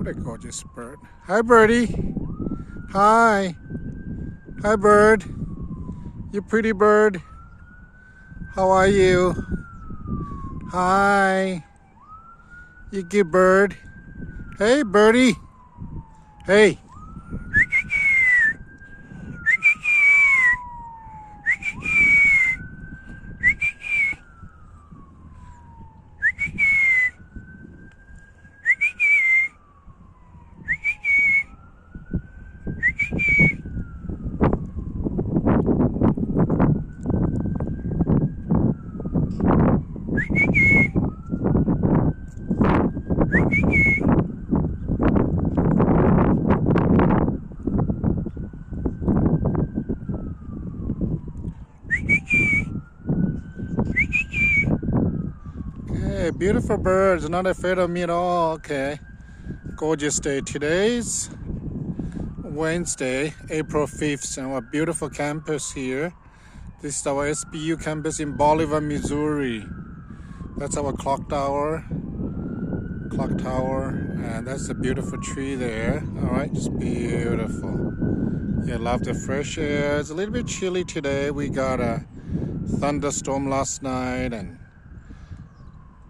a gorgeous bird. Hi, birdie. Hi. Hi, bird. You pretty bird. How are you? Hi. You good bird. Hey, birdie. Hey. Hey, beautiful birds. Not afraid of me at all. Okay. Gorgeous day. Today's Wednesday, April 5th, and our beautiful campus here. This is our SBU campus in Bolivar, Missouri. That's our clock tower, and that's a beautiful tree there. All right, just beautiful. Yeah, love the fresh air. It's a little bit chilly today. We got a thunderstorm last night, and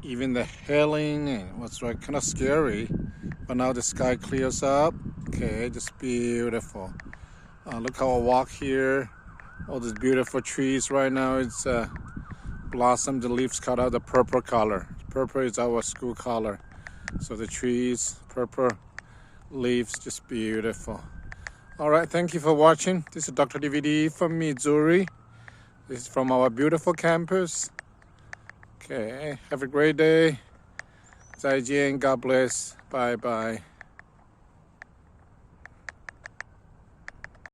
even the hailing, and it was kind of scary. But now the sky clears up. Okay, just beautiful. Look how I walk here. All these beautiful trees right now. It's blossom. The leaves cut out the purple color. Purple is our school color. So the trees, purple leaves, just beautiful. All right, thank you for watching. This is Dr. DVD from Missouri. This is from our beautiful campus. Okay, have a great day. 再见, God bless. Bye bye.